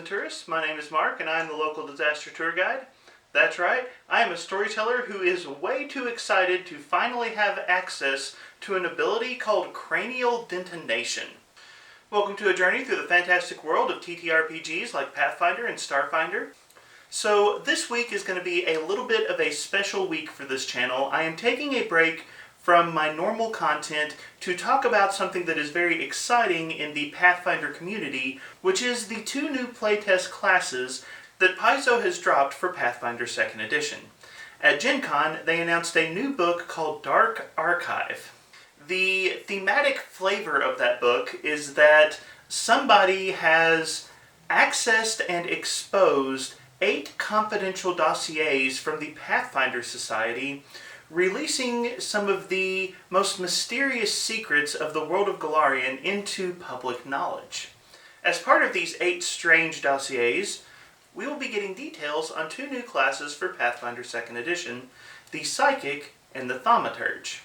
and tourists. My name is Mark and I am the local disaster tour guide. That's right, I am a storyteller who is way too excited to finally have access to an ability called cranial dentination. Welcome to a journey through the fantastic world of TTRPGs like Pathfinder and Starfinder. So this week is going to be a little bit of a special week for this channel. I am taking a break from my normal content to talk about something that is very exciting in the Pathfinder community, which is the 2 new playtest classes that Paizo has dropped for Pathfinder 2nd Edition. At Gen Con, they announced a new book called Dark Archive. The thematic flavor of that book is that somebody has accessed and exposed 8 confidential dossiers from the Pathfinder Society, releasing some of the most mysterious secrets of the world of Golarion into public knowledge. As part of these 8 strange dossiers, we will be getting details on 2 new classes for Pathfinder 2nd Edition, the Psyche and the Thaumaturge.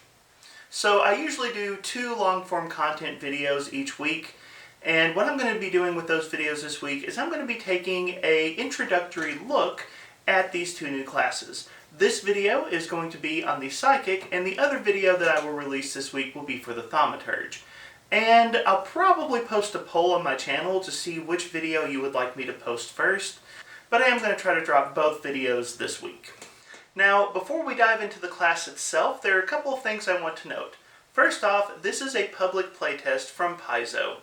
So I usually do 2 long-form content videos each week, and what I'm going to be doing with those videos this week is I'm going to be taking an introductory look at these 2 new classes. This video is going to be on the Psyche, and the other video that I will release this week will be for the Thaumaturge. And I'll probably post a poll on my channel to see which video you would like me to post first, but I am going to try to drop both videos this week. Now, before we dive into the class itself, there are a couple of things I want to note. First off, this is a public playtest from Paizo.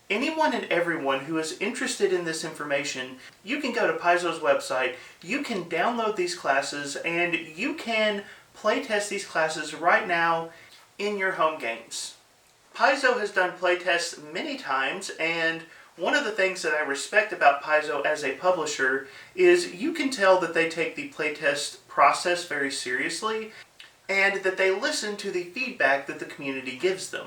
Anyone and everyone who is interested in this information, you can go to Paizo's website, you can download these classes, and you can playtest these classes right now in your home games. Paizo has done playtests many times, and one of the things that I respect about Paizo as a publisher is you can tell that they take the playtest process very seriously, and that they listen to the feedback that the community gives them.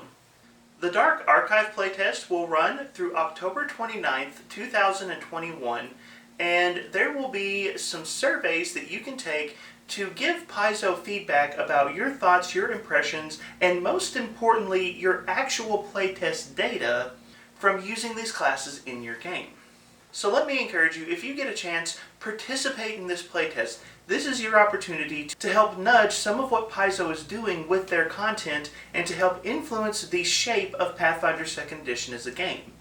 The Dark Archive Playtest will run through October 29th, 2021, and there will be some surveys that you can take to give Paizo feedback about your thoughts, your impressions, and most importantly, your actual playtest data from using these classes in your game. So let me encourage you, if you get a chance, participate in this playtest. This is your opportunity to help nudge some of what Paizo is doing with their content and to help influence the shape of Pathfinder 2nd Edition as a game.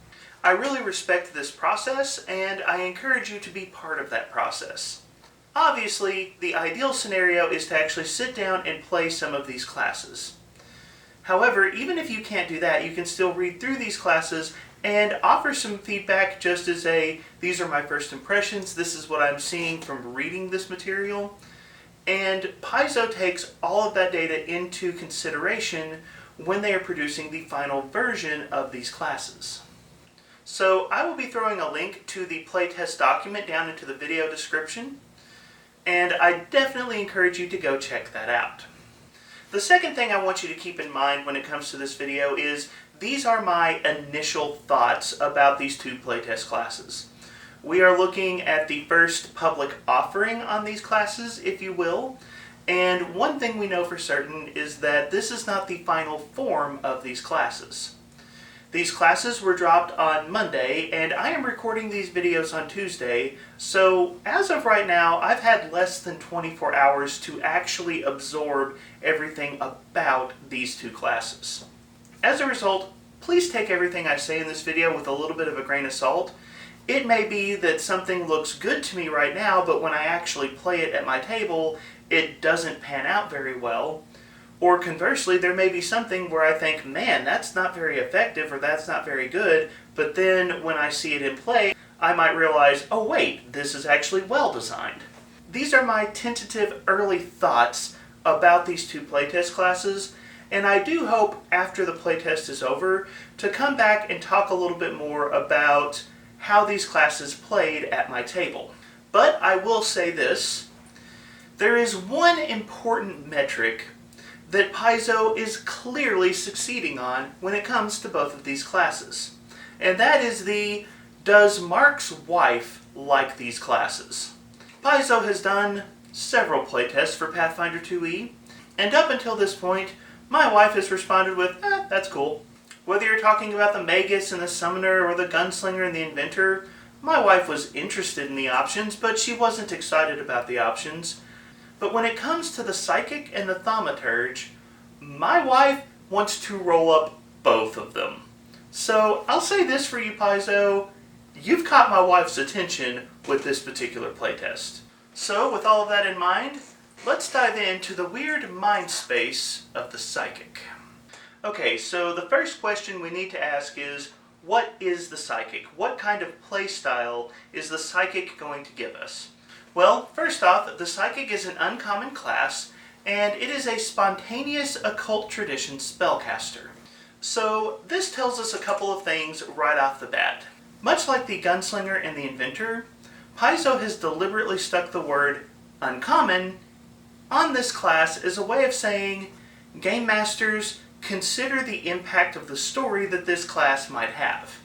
I really respect this process, and I encourage you to be part of that process. Obviously, the ideal scenario is to actually sit down and play some of these classes. However, even if you can't do that, you can still read through these classes and offer some feedback just as these are my first impressions, this is what I'm seeing from reading this material. And Paizo takes all of that data into consideration when they are producing the final version of these classes. So I will be throwing a link to the playtest document down into the video description, and I definitely encourage you to go check that out. The second thing I want you to keep in mind when it comes to this video is these are my initial thoughts about these 2 playtest classes. We are looking at the first public offering on these classes, if you will, and one thing we know for certain is that this is not the final form of these classes. These classes were dropped on Monday, and I am recording these videos on Tuesday, so as of right now, I've had less than 24 hours to actually absorb everything about these 2 classes. As a result, please take everything I say in this video with a little bit of a grain of salt. It may be that something looks good to me right now, but when I actually play it at my table, it doesn't pan out very well. Or conversely, there may be something where I think, man, that's not very effective or that's not very good, but then when I see it in play, I might realize, oh wait, this is actually well designed. These are my tentative early thoughts about these 2 playtest classes, and I do hope after the playtest is over to come back and talk a little bit more about how these classes played at my table. But I will say this, there is one important metric that Paizo is clearly succeeding on when it comes to both of these classes. And that is the, does Mark's wife like these classes? Paizo has done several playtests for Pathfinder 2e, and up until this point, my wife has responded with, that's cool. Whether you're talking about the Magus and the Summoner or the Gunslinger and the Inventor, My wife was interested in the options, but she wasn't excited about the options. But when it comes to the Psychic and the Thaumaturge, my wife wants to roll up both of them. So I'll say this for you, Paizo, you've caught my wife's attention with this particular playtest. So with all of that in mind, let's dive into the weird mind space of the Psychic. Okay, so the first question we need to ask is, what is the Psychic? What kind of play style is the Psychic going to give us? Well, first off, the Psychic is an uncommon class, and it is a spontaneous occult tradition spellcaster. So this tells us a couple of things right off the bat. Much like the Gunslinger and the Inventor, Paizo has deliberately stuck the word uncommon on this class as a way of saying, Game Masters, consider the impact of the story that this class might have.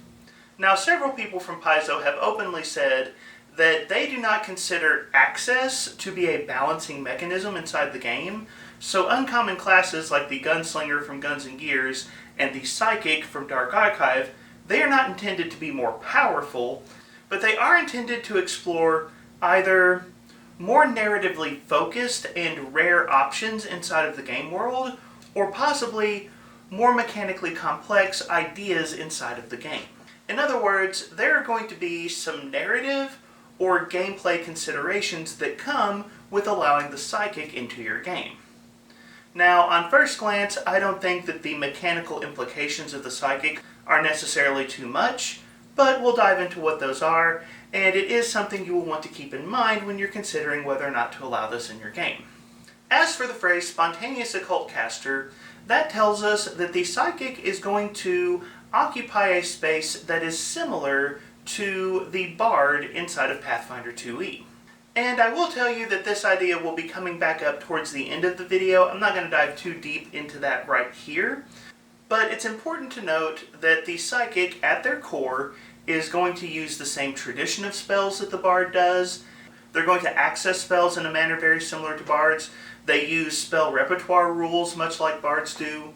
Now, several people from Paizo have openly said that they do not consider access to be a balancing mechanism inside the game, so uncommon classes like the Gunslinger from Guns and Gears and the Psychic from Dark Archive, they are not intended to be more powerful, but they are intended to explore either more narratively focused and rare options inside of the game world, or possibly more mechanically complex ideas inside of the game. In other words, there are going to be some narrative or gameplay considerations that come with allowing the Psychic into your game. Now, on first glance, I don't think that the mechanical implications of the Psychic are necessarily too much, but we'll dive into what those are, and it is something you will want to keep in mind when you're considering whether or not to allow this in your game. As for the phrase spontaneous occult caster, that tells us that the Psychic is going to occupy a space that is similar to the Bard inside of Pathfinder 2e. And I will tell you that this idea will be coming back up towards the end of the video. I'm not going to dive too deep into that right here, but it's important to note that the Psychic, at their core, is going to use the same tradition of spells that the Bard does. They're going to access spells in a manner very similar to Bards. They use spell repertoire rules much like Bards do.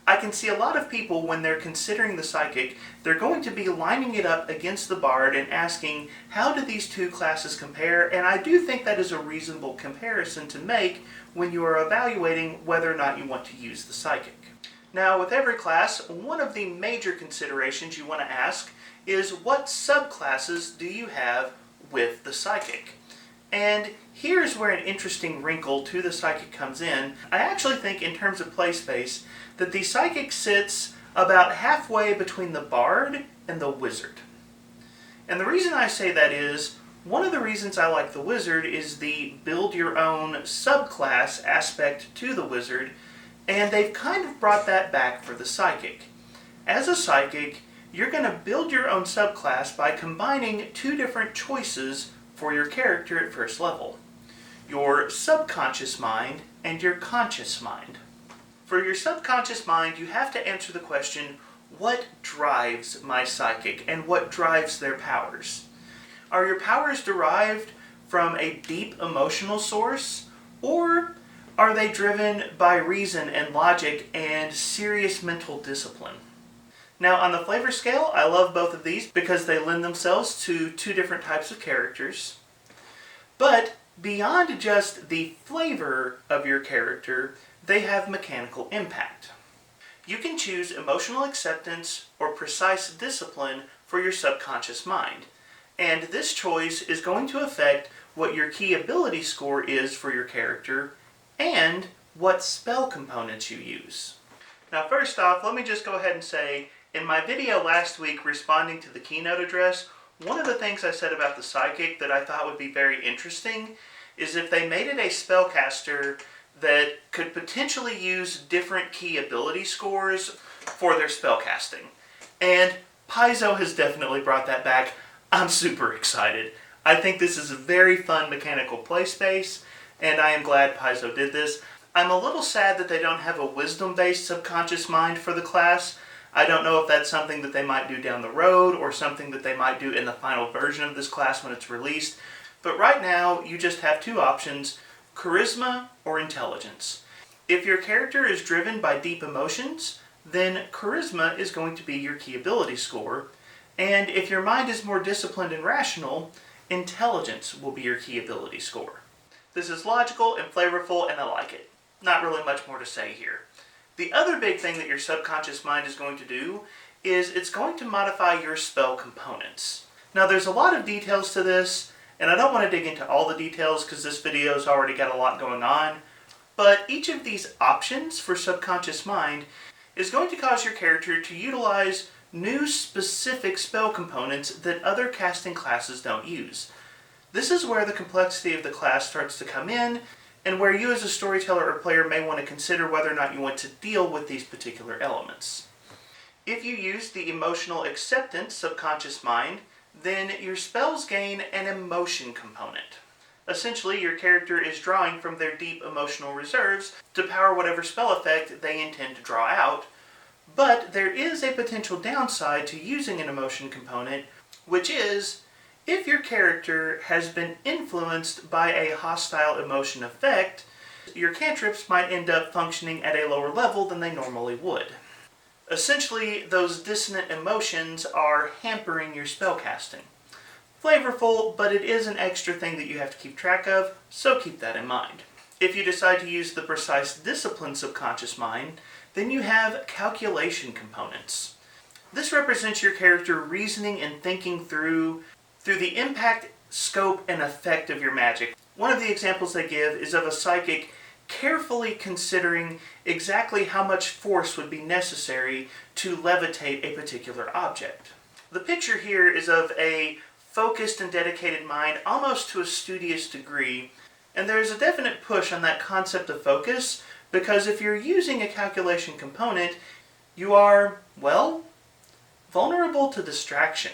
I can see a lot of people, when they're considering the Psychic, they're going to be lining it up against the Bard and asking, how do these two classes compare? And I do think that is a reasonable comparison to make when you are evaluating whether or not you want to use the Psychic. Now, with every class, one of the major considerations you want to ask is, what subclasses do you have with the Psychic? And here's where an interesting wrinkle to the Psychic comes in. I actually think, in terms of play space, that the Psychic sits about halfway between the Bard and the Wizard. And the reason I say that is, one of the reasons I like the Wizard is the build your own subclass aspect to the Wizard, and they've kind of brought that back for the Psychic. As a Psychic, you're going to build your own subclass by combining two different choices for your character at first level: your subconscious mind and your conscious mind. For your subconscious mind, you have to answer the question, what drives my Psychic and what drives their powers? Are your powers derived from a deep emotional source, or are they driven by reason and logic and serious mental discipline? Now, on the flavor scale, I love both of these because they lend themselves to two different types of characters. But beyond just the flavor of your character, they have mechanical impact. You can choose emotional acceptance or precise discipline for your subconscious mind, and this choice is going to affect what your key ability score is for your character and what spell components you use. Now, first off, let me just go ahead and say, in my video last week responding to the keynote address, one of the things I said about the Psychic that I thought would be very interesting is if they made it a spellcaster that could potentially use different key ability scores for their spellcasting. And Paizo has definitely brought that back. I'm super excited. I think this is a very fun mechanical play space, and I am glad Paizo did this. I'm a little sad that they don't have a wisdom-based subconscious mind for the class. I don't know if that's something that they might do down the road or something that they might do in the final version of this class when it's released. But right now, you just have two options: charisma or intelligence. If your character is driven by deep emotions, then charisma is going to be your key ability score. And if your mind is more disciplined and rational, intelligence will be your key ability score. This is logical and flavorful, and I like it. Not really much more to say here. The other big thing that your subconscious mind is going to do is it's going to modify your spell components. Now there's a lot of details to this, and I don't want to dig into all the details because this video's already got a lot going on, but each of these options for subconscious mind is going to cause your character to utilize new specific spell components that other casting classes don't use. This is where the complexity of the class starts to come in, and where you as a storyteller or player may want to consider whether or not you want to deal with these particular elements. If you use the emotional acceptance subconscious mind, then your spells gain an emotion component. Essentially, your character is drawing from their deep emotional reserves to power whatever spell effect they intend to draw out, but there is a potential downside to using an emotion component, which is if your character has been influenced by a hostile emotion effect, your cantrips might end up functioning at a lower level than they normally would. Essentially, those dissonant emotions are hampering your spellcasting. Flavorful, but it is an extra thing that you have to keep track of, so keep that in mind. If you decide to use the precise discipline subconscious mind, then you have calculation components. This represents your character reasoning and thinking through the impact, scope, and effect of your magic. One of the examples they give is of a psychic carefully considering exactly how much force would be necessary to levitate a particular object. The picture here is of a focused and dedicated mind almost to a studious degree, and there is a definite push on that concept of focus because if you're using a calculation component, you are, well, vulnerable to distraction.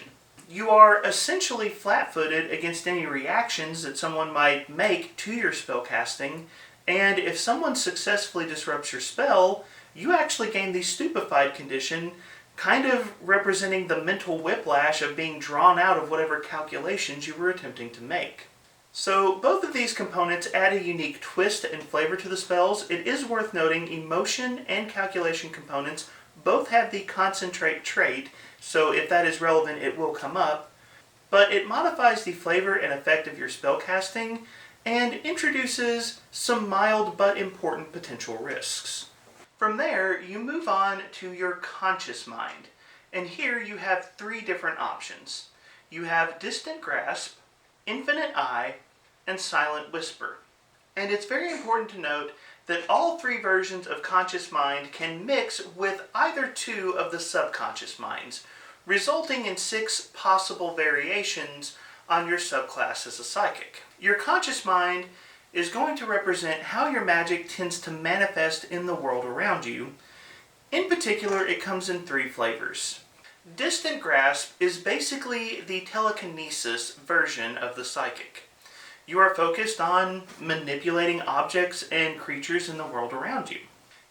You are essentially flat-footed against any reactions that someone might make to your spellcasting, and if someone successfully disrupts your spell, you actually gain the stupefied condition, kind of representing the mental whiplash of being drawn out of whatever calculations you were attempting to make. So both of these components add a unique twist and flavor to the spells. It is worth noting emotion and calculation components both have the concentrate trait, so if that is relevant it will come up, but it modifies the flavor and effect of your spellcasting and introduces some mild but important potential risks. From there, you move on to your conscious mind, and here you have three different options. You have Distant Grasp, Infinite Eye, and Silent Whisper. And it's very important to note that all three versions of conscious mind can mix with either two of the subconscious minds, resulting in 6 possible variations on your subclass as a psychic. Your conscious mind is going to represent how your magic tends to manifest in the world around you. In particular, it comes in 3 flavors. Distant Grasp is basically the telekinesis version of the psychic. You are focused on manipulating objects and creatures in the world around you.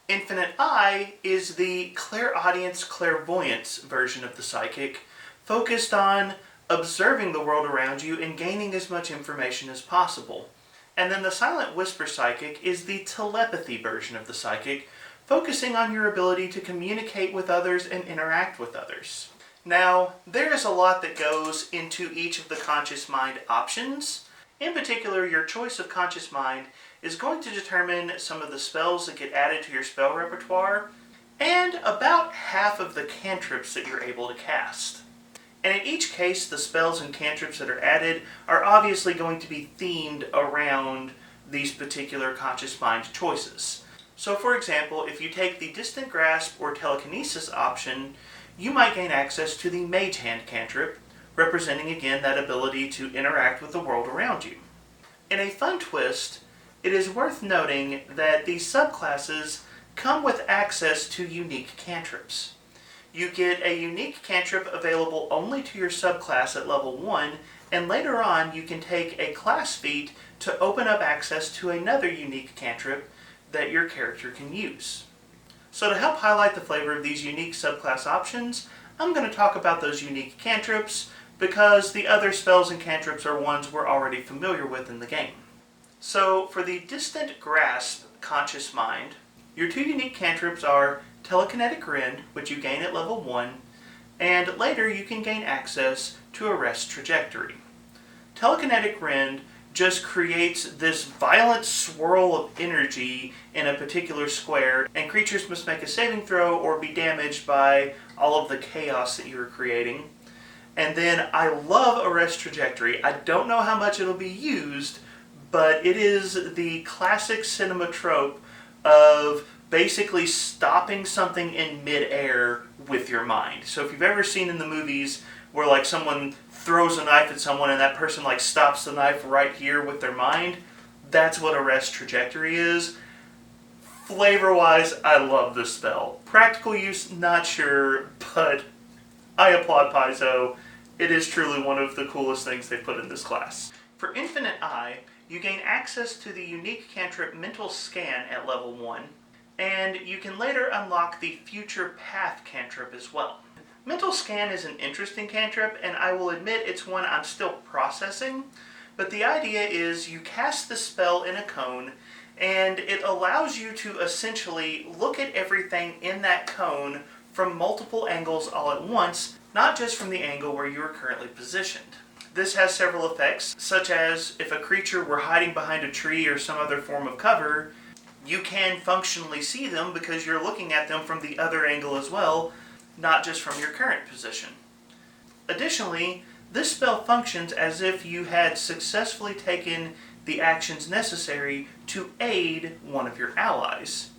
Infinite Eye is the clairaudience, clairvoyance version of the psychic, focused on observing the world around you and gaining as much information as possible. And then the Silent Whisper psychic is the telepathy version of the psychic, focusing on your ability to communicate with others and interact with others. Now, there is a lot that goes into each of the conscious mind options. In particular, your choice of conscious mind is going to determine some of the spells that get added to your spell repertoire, and about half of the cantrips that you're able to cast. And in each case, the spells and cantrips that are added are obviously going to be themed around these particular conscious mind choices. So for example, if you take the Distant Grasp or Telekinesis option, you might gain access to the Mage Hand cantrip, representing again that ability to interact with the world around you. In a fun twist, it is worth noting that these subclasses come with access to unique cantrips. You get a unique cantrip available only to your subclass at level 1, and later on you can take a class feat to open up access to another unique cantrip that your character can use. So to help highlight the flavor of these unique subclass options, I'm going to talk about those unique cantrips because the other spells and cantrips are ones we're already familiar with in the game. So for the Distant Grasp Conscious Mind, your 2 unique cantrips are Telekinetic Rend, which you gain at level 1, and later you can gain access to Arrest Trajectory. Telekinetic Rend just creates this violent swirl of energy in a particular square, and creatures must make a saving throw or be damaged by all of the chaos that you're creating. And then I love Arrest Trajectory. I don't know how much it'll be used, but it is the classic cinema trope of basically stopping something in mid-air with your mind. So if you've ever seen in the movies where like someone throws a knife at someone and that person like stops the knife right here with their mind, that's what Arrest Trajectory is. Flavor-wise, I love this spell. Practical use, not sure, but I applaud Paizo. It is truly one of the coolest things they've put in this class. For Infinite Eye, you gain access to the unique cantrip Mental Scan at level 1, and you can later unlock the Future Path cantrip as well. Mental Scan is an interesting cantrip, and I will admit it's one I'm still processing, but the idea is you cast the spell in a cone, and it allows you to essentially look at everything in that cone from multiple angles all at once, not just from the angle where you are currently positioned. This has several effects, such as if a creature were hiding behind a tree or some other form of cover, you can functionally see them because you're looking at them from the other angle as well, not just from your current position. Additionally, this spell functions as if you had successfully taken the actions necessary to aid one of your allies.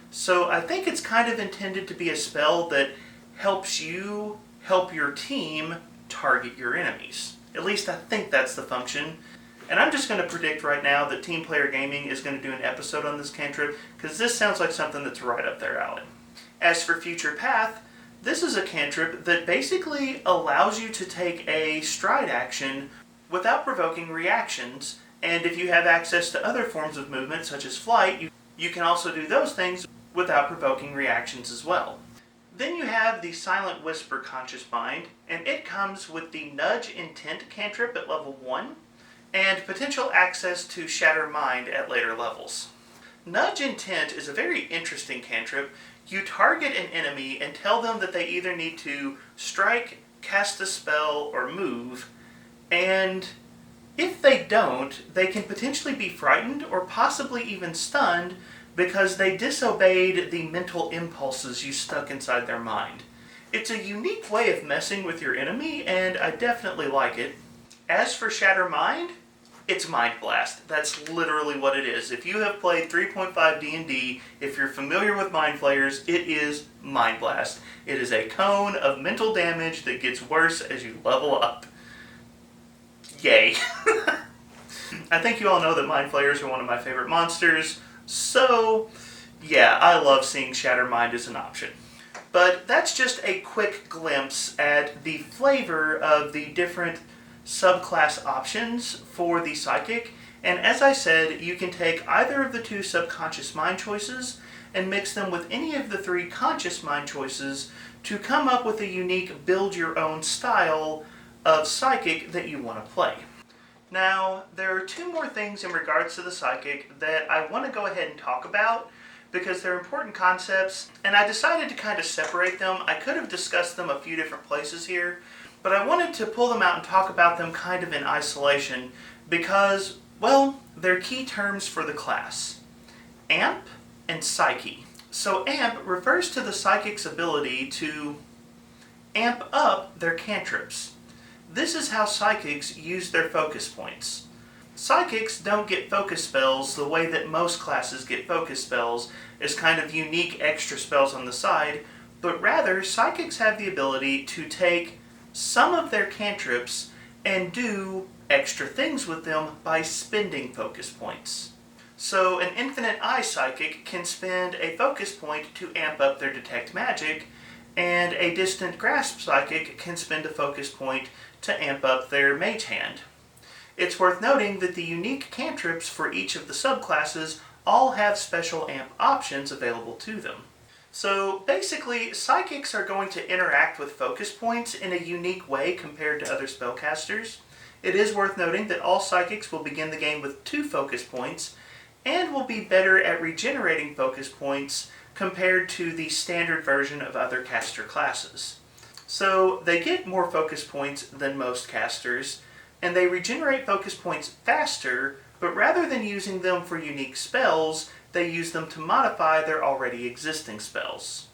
So I think it's kind of intended to be a spell that helps you help your team target your enemies. At least I think that's the function. And I'm just going to predict right now that Team Player Gaming is going to do an episode on this cantrip, because this sounds like something that's right up their alley. As for Future Path, this is a cantrip that basically allows you to take a stride action without provoking reactions, and if you have access to other forms of movement, such as flight, you can also do those things without provoking reactions as well. Then you have the Silent Whisper Conscious Mind, and it comes with the Nudge Intent cantrip at level 1, and potential access to Shatter Mind at later levels. Nudge Intent is a very interesting cantrip. You target an enemy and tell them that they either need to strike, cast a spell, or move, and if they don't, they can potentially be frightened or possibly even stunned because they disobeyed the mental impulses you stuck inside their mind. It's a unique way of messing with your enemy, and I definitely like it. As for Shatter Mind, it's Mind Blast. That's literally what it is. If you have played 3.5 D&D, if you're familiar with Mind Flayers, it is Mind Blast. It is a cone of mental damage that gets worse as you level up. Yay. I think you all know that Mind Flayers are one of my favorite monsters, so yeah, I love seeing Shatter Mind as an option. But that's just a quick glimpse at the flavor of the different subclass options for the Psychic, and as I said, you can take either of the two subconscious mind choices and mix them with any of the three conscious mind choices to come up with a unique build-your-own style of Psychic that you want to play. Now, there are two more things in regards to the Psychic that I want to go ahead and talk about because they're important concepts, and I decided to kind of separate them. I could have discussed them a few different places here, but I wanted to pull them out and talk about them kind of in isolation because, well, they're key terms for the class. Amp and Psyche. So Amp refers to the Psychic's ability to amp up their cantrips. This is how Psychics use their focus points. Psychics don't get focus spells the way that most classes get focus spells as kind of unique extra spells on the side, but rather Psychics have the ability to take some of their cantrips and do extra things with them by spending focus points. So an Infinite Eye Psychic can spend a focus point to amp up their Detect Magic, and a Distant Grasp Psychic can spend a focus point to amp up their Mage Hand. It's worth noting that the unique cantrips for each of the subclasses all have special amp options available to them. So basically, Psychics are going to interact with focus points in a unique way compared to other spellcasters. It is worth noting that all Psychics will begin the game with 2 focus points, and will be better at regenerating focus points compared to the standard version of other caster classes. So they get more focus points than most casters, and they regenerate focus points faster, but rather than using them for unique spells, they use them to modify their already existing spells.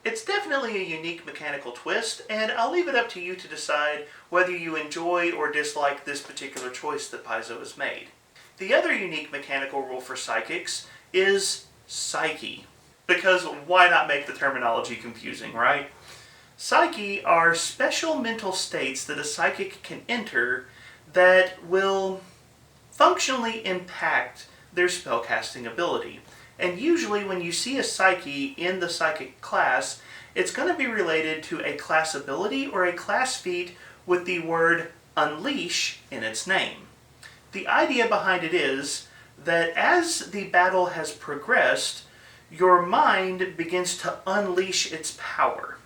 It's definitely a unique mechanical twist, and I'll leave it up to you to decide whether you enjoy or dislike this particular choice that Paizo has made. The other unique mechanical rule for psychics is Psyche. Because why not make the terminology confusing, right? Psyche are special mental states that a psychic can enter that will functionally impact their spellcasting ability. And usually when you see a Psyche in the psychic class, it's going to be related to a class ability or a class feat with the word unleash in its name. The idea behind it is that as the battle has progressed, your mind begins to unleash its power.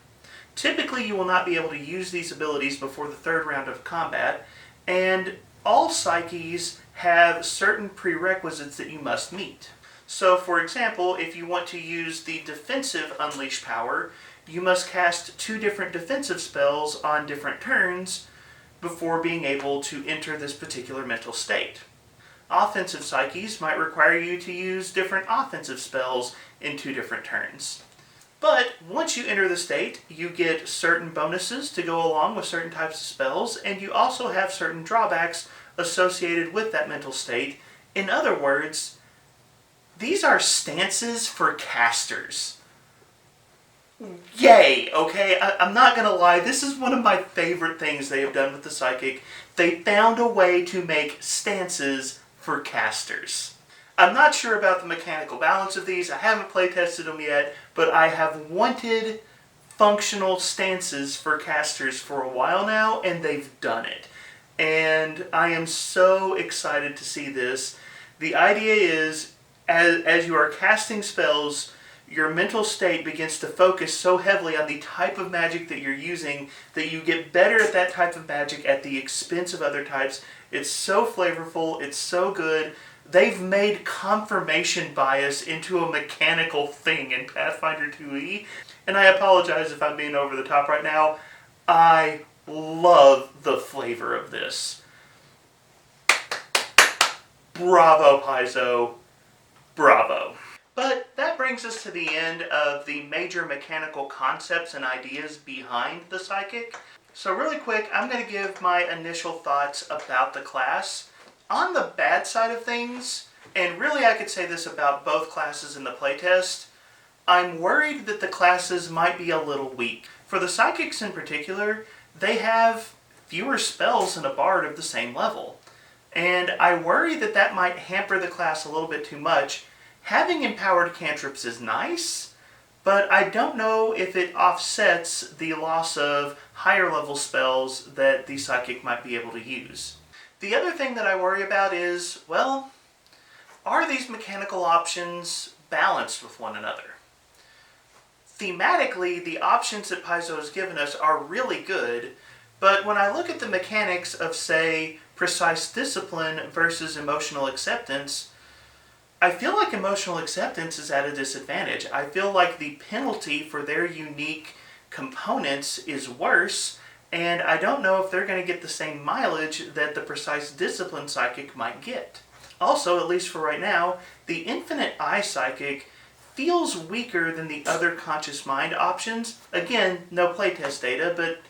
Typically, you will not be able to use these abilities before the third round of combat, and all Psyches have certain prerequisites that you must meet. So, for example, if you want to use the defensive Unleash power, you must cast 2 different defensive spells on different turns before being able to enter this particular mental state. Offensive Psyches might require you to use different offensive spells in 2 different turns. But once you enter the state, you get certain bonuses to go along with certain types of spells, and you also have certain drawbacks associated with that mental state. In other words, these are stances for casters. Yay, okay? I'm not going to lie, this is one of my favorite things they have done with the Psychic. They found a way to make stances for casters. I'm not sure about the mechanical balance of these. I haven't playtested them yet, but I have wanted functional stances for casters for a while now, and they've done it. And I am so excited to see this. The idea is, as you are casting spells, your mental state begins to focus so heavily on the type of magic that you're using that you get better at that type of magic at the expense of other types. It's so flavorful, it's so good. They've made confirmation bias into a mechanical thing in Pathfinder 2e, and I apologize if I'm being over the top right now. I love the flavor of this. Bravo, Paizo. Bravo. But that brings us to the end of the major mechanical concepts and ideas behind the Psychic. So really quick, I'm going to give my initial thoughts about the class. On the bad side of things, and really I could say this about both classes in the playtest, I'm worried that the classes might be a little weak. For the Psychics in particular, they have fewer spells than a Bard of the same level. And I worry that that might hamper the class a little bit too much. Having empowered cantrips is nice, but I don't know if it offsets the loss of higher level spells that the Psychic might be able to use. The other thing that I worry about is, well, are these mechanical options balanced with one another? Thematically, the options that Paizo has given us are really good, but when I look at the mechanics of, say, precise discipline versus emotional acceptance, I feel like emotional acceptance is at a disadvantage. I feel like the penalty for their unique components is worse, and I don't know if they're going to get the same mileage that the precise discipline Psychic might get. Also, at least for right now, the Infinite Eye Psychic feels weaker than the other Conscious Mind options. Again, no playtest data, but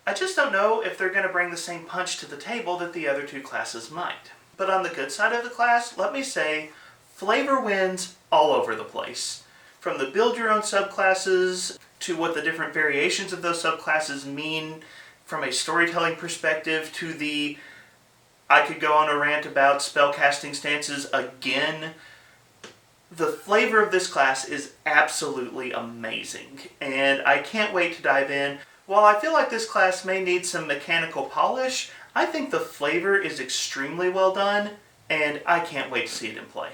I just don't know if they're going to bring the same punch to the table that the other 2 classes might. But on the good side of the class, let me say, flavor wins all over the place. From the build your own subclasses, to what the different variations of those subclasses mean from a storytelling perspective, to the I could go on a rant about spellcasting stances again. The flavor of this class is absolutely amazing, and I can't wait to dive in. While I feel like this class may need some mechanical polish, I think the flavor is extremely well done, and I can't wait to see it in play.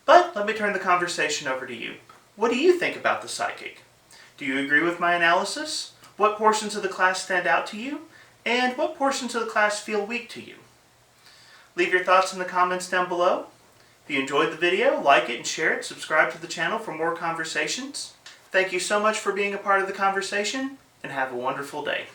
But let me turn the conversation over to you. What do you think about the Psychic? Do you agree with my analysis? What portions of the class stand out to you? And what portions of the class feel weak to you? Leave your thoughts in the comments down below. If you enjoyed the video, like it and share it. Subscribe to the channel for more conversations. Thank you so much for being a part of the conversation, and have a wonderful day.